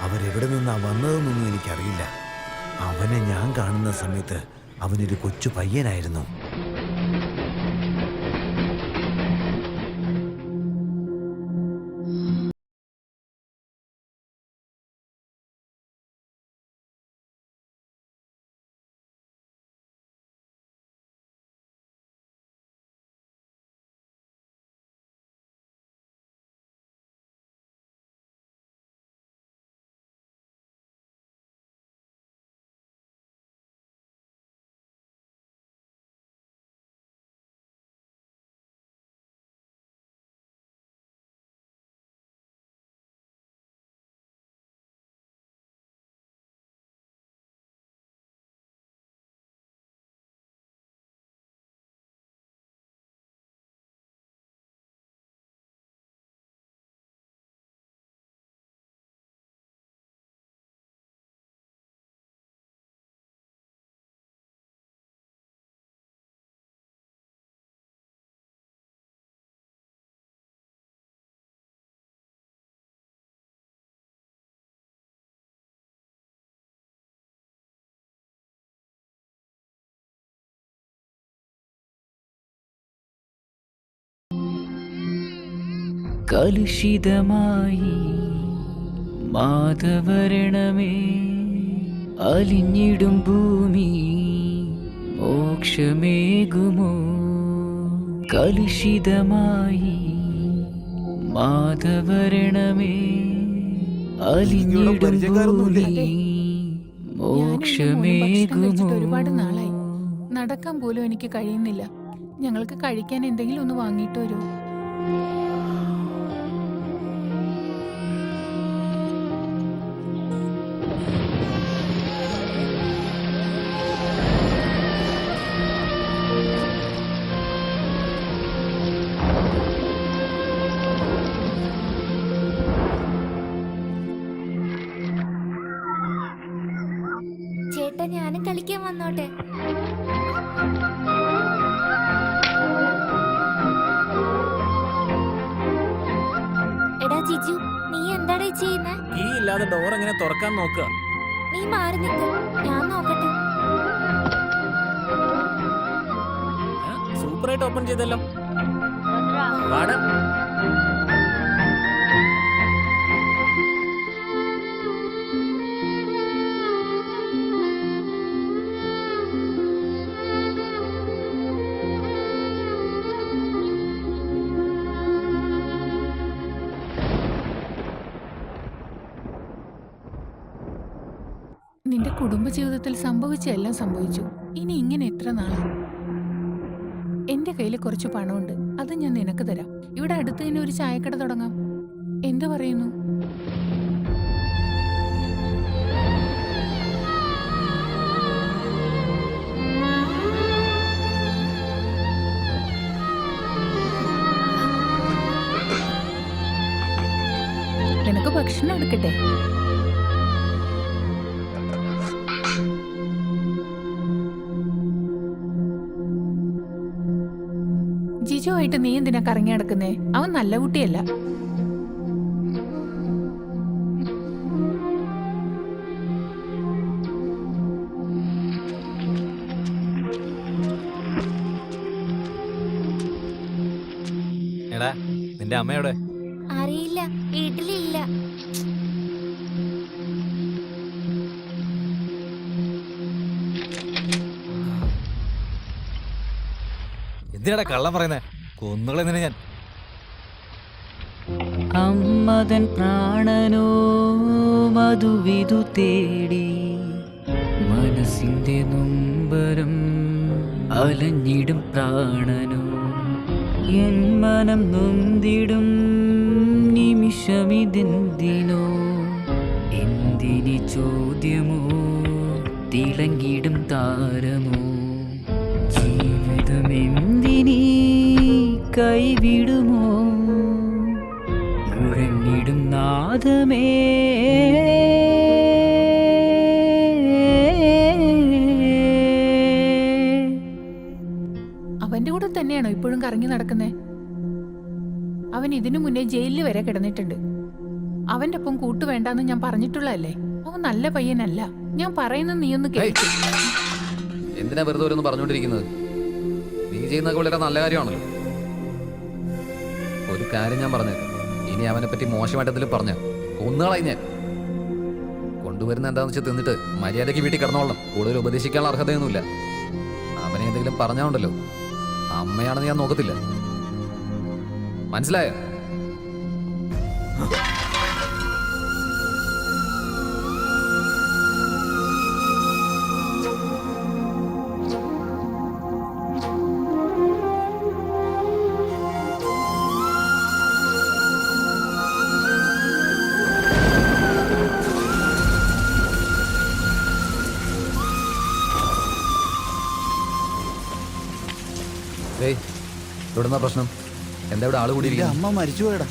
അവരെവിടെ നിന്നാ വന്നതെന്നൊന്നും എനിക്കറിയില്ല. അവനെ ഞാൻ കാണുന്ന സമയത്ത് അവനൊരു കൊച്ചു പയ്യനായിരുന്നു. കലുഷിതമായി മാധവരണമേ അലിഞ്ഞിടും ഭൂമി മോക്ഷമേകുമോ. കലുഷിതമായി മാധവരണമേ അലിഞ്ഞിടും ഭൂമി മോക്ഷമേകുമോ. ഒരുപാട് നാളായി, നടക്കാൻ പോലും എനിക്ക് കഴിയുന്നില്ല. ഞങ്ങൾക്ക് കഴിക്കാൻ എന്തെങ്കിലും ഒന്ന് വാങ്ങിയിട്ട് വരുമോ? ചേട്ടാ, ഞാനും കളിക്കാൻ വന്നോട്ടെ? എടാ ജിജു, നീ എന്താടാ ചെയ്യുന്നേ? കീ ഇല്ലാതെ ഡോർ എങ്ങനെ തുറക്കാൻ നോക്കുക? നീ മാറി നിൽക്ക്, ഞാൻ നോക്കട്ടെ. സൂപ്പറായിട്ട് ഓപ്പൺ ചെയ്തല്ലോ. വാടാ. നിന്റെ കുടുംബജീവിതത്തിൽ സംഭവിച്ച എല്ലാം സംഭവിച്ചു. ഇനി ഇങ്ങനെ എത്ര നാള്? എന്റെ കയ്യിൽ കുറച്ച് പണമുണ്ട്, അത് ഞാൻ നിനക്ക് തരാം. ഇവിടെ അടുത്ത് തന്നെ ഒരു ചായക്കട തുടങ്ങാം. എന്തു പറയുന്നു? നിനക്ക് ഭക്ഷണം എടുക്കട്ടെ? ജിജു ആയിട്ട് നീ എന്തിനാ കറങ്ങി നടക്കുന്നേ? അവൻ നല്ല കുട്ടിയല്ല. എടാ, നിന്റെ അമ്മയോടെ? അറിയില്ല, വീട്ടിലില്ല. എന്തിനാടാ കള്ളം പറയുന്നേ? കൊന്നുകളെ നിന്നെ ഞാൻ. അമ്മതൻ പ്രാണനോ മധുവിധു തേടി മനസ്സിന്റെ നൊമ്പരം അലഞ്ഞിടും പ്രാണനോ. എൻ മനം നൊന്തിടും നിമിഷമിതെന്തിനോ. എന്തിനി ചോദ്യമോ തിളങ്ങിടും താരമോ. ജീവിതമെന്തിനീ കൈവിടുമോ. മുഴങ്ങിടും നാദമേ അവന്റെ കൂടെ തന്നെയാണോ ഇപ്പോഴും കറങ്ങി നടക്കുന്നേ? അവൻ ഇതിനു മുന്നേ ജയിലിൽ വരെ കിടന്നിട്ടുണ്ട്. അവന്റെ ഒപ്പം കൂട്ടു വേണ്ടാന്ന് ഞാൻ പറഞ്ഞിട്ടുള്ളതല്ലേ. അവൻ നല്ല പയ്യനല്ല. ഞാൻ പറയുന്നത് നീ ഒന്ന് കേൾക്ക്. എന്തിനാ വെറുതെ ഓരോന്ന് പറഞ്ഞുകൊണ്ടിരിക്കുന്നത്? നീ ചെയ്യുന്നതൊക്കെ വളരെ നല്ല കാര്യമാണല്ലോ. ഒരു കാര്യം ഞാൻ പറഞ്ഞേക്കാം, ഇനി അവനെ പറ്റി മോശമായിട്ട് എന്തെങ്കിലും പറഞ്ഞ കൊന്നുകളായി ഞാൻ. കൊണ്ടുവരുന്ന എന്താണെന്ന് വെച്ചാൽ തിന്നിട്ട് മര്യാദയ്ക്ക് വീട്ടിൽ കിടന്നോളണം. കൂടുതൽ ഉപദേശിക്കാനുള്ള അർഹതയൊന്നുമില്ല. അവനെ എന്തെങ്കിലും പറഞ്ഞാണ്ടല്ലോ അമ്മയാണെന്ന് ഞാൻ നോക്കത്തില്ല. മനസ്സിലായോ? ഏയ്, ഇവിടുന്ന പ്രശ്നം എന്താ? ഇവിടെ ആള് കൂടിയിരിക്കുന്നു. അമ്മ മരിച്ചു പോയടാ.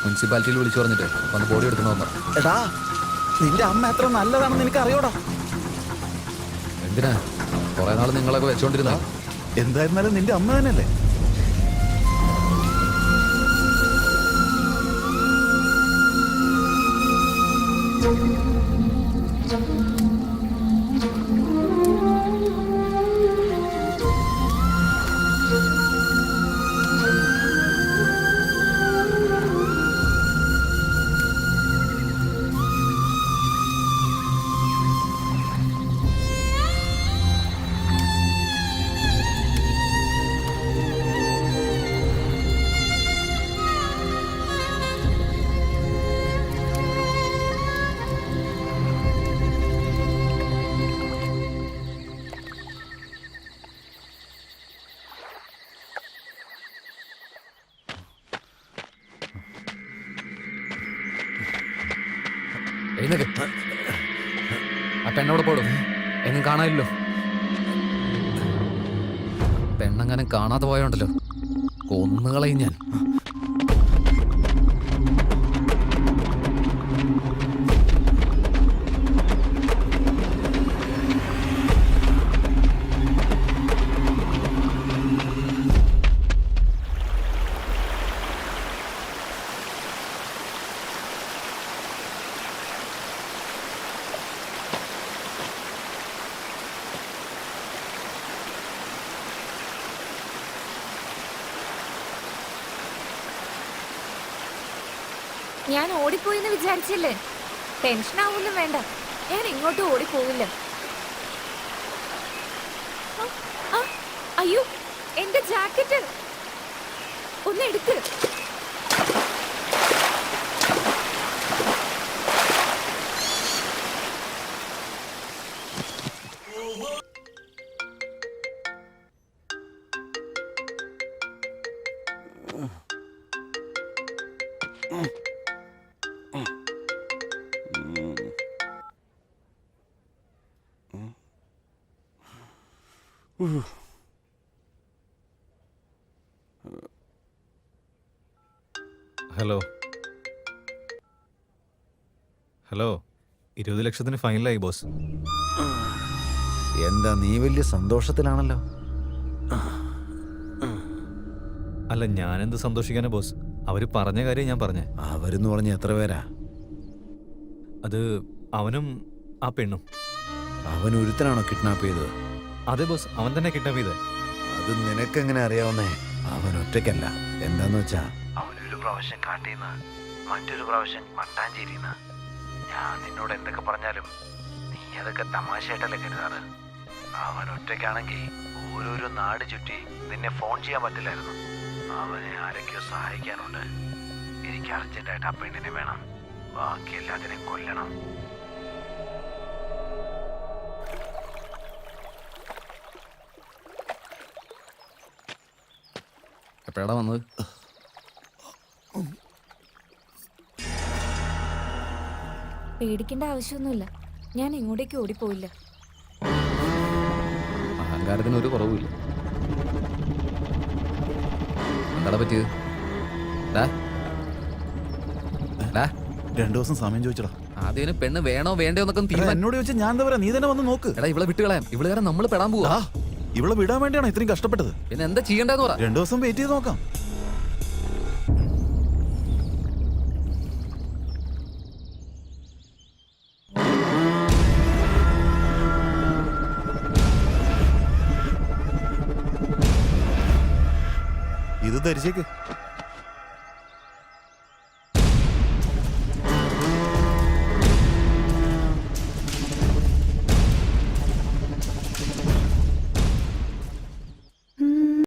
മുനിസിപ്പാലിറ്റിയിൽ വിളിച്ചു പറഞ്ഞിട്ട് വന്ന് ബോഡി എടുത്തു വന്നു. എടാ, നിന്റെ അമ്മ എത്ര നല്ലതാണെന്ന് എനിക്ക് അറിയോടാ. എന്തിനാ കുറെ നാൾ നിങ്ങളൊക്കെ വെച്ചോണ്ടിരുന്ന? എന്തായിരുന്നാലും നിന്റെ അമ്മ തന്നെയല്ലേ. ആ പെണ്ണോട് പോടും എങ്ങും കാണാനില്ലോ. പെണ്ണങ്ങനെ കാണാതെ പോയോണ്ടല്ലോ കൊന്നുകളയും ഞാൻ. ഞാൻ ഓടിപ്പോയിന്ന് വിചാരിച്ചില്ലേ? ടെൻഷൻ ആവൊന്നും വേണ്ട, ഞാൻ ഇങ്ങോട്ട് ഓടിപ്പോവില്ല. അയ്യോ, എന്റെ ജാക്കറ്റ് ഒന്ന് എടുക്ക്. ഹലോ ഹലോ 20 ലക്ഷത്തിന് ഫൈനലായി ബോസ്. എന്താ നീ വലിയ സന്തോഷത്തിലാണല്ലോ. അല്ല, ഞാനെന്ത് സന്തോഷിക്കാനാ ബോസ്? അവര് പറഞ്ഞ കാര്യം ഞാൻ പറഞ്ഞേ. അവരെന്ന് പറഞ്ഞ എത്ര പേരാ? അത് അവനും ആ പെണ്ണും. അവൻ ഒരുത്തനാണോ കിഡ്നാപ്പ് ചെയ്തത്? അതെ ബോസ്, അവൻ തന്നെ കിഡ്നാപ്പ് ചെയ്തേ. അത് നിനക്കെങ്ങനെ അറിയാവുന്നേ? അവൻ ഒറ്റയ്ക്കല്ല. എന്താന്ന് വെച്ചാ അവനൊരു പ്രാവശ്യം കാട്ടിന്ന്, മറ്റൊരു പ്രാവശ്യം മട്ടാഞ്ചേരിന്ന്. ഞാൻ നിന്നോട് എന്തൊക്കെ പറഞ്ഞാലും നീ അതൊക്കെ തമാശയായിട്ടല്ലേ കരുതാറ്. അവൻ ഒറ്റയ്ക്കാണെങ്കിൽ ഓരോരോ നാട് ചുറ്റി നിന്നെ ഫോൺ ചെയ്യാൻ പറ്റില്ലായിരുന്നു. അവനെ ആരൊക്കെയോ സഹായിക്കാനുണ്ട്. എനിക്ക് അർജന്റായിട്ട് ആ പെണ്ണിനെ വേണം. ബാക്കി എല്ലാത്തിനെയും കൊല്ലണം. എപ്പോഴാ വന്നത്? പേടിക്കേണ്ട ആവശ്യമൊന്നുമില്ല, ഞാൻ ഇങ്ങോട്ടേക്ക് ഓടിപ്പോയില്ല. അഹങ്കാരത്തിന് ഒരു കുറവുമില്ല. എന്താ പറ്റിയത്? 2 ദിവസം സമയം ചോദിച്ചടാ. ആദ്യം പെണ്ണ് വേണോ വേണ്ടോ എന്നൊക്കെ തീരുമാനം എന്നോട് ചോദിച്ചാൽ ഞാൻ എന്താ പറയാ? നീ തന്നെ വന്ന് നോക്ക്. എടാ, ഇവളെ വിട്ടുകളയാം. ഇവള് കാരണം നമ്മൾ പെടാൻ പോവാ. ഇവളെ വിടാൻ വേണ്ടിയാണോ ഇത്രയും കഷ്ടപ്പെട്ടത്? പിന്നെ എന്താ ചെയ്യേണ്ടതെന്ന് പറ. 2 ദിവസം വെയിറ്റ് ചെയ്ത് നോക്കാം. ധരിച്ചേക്ക്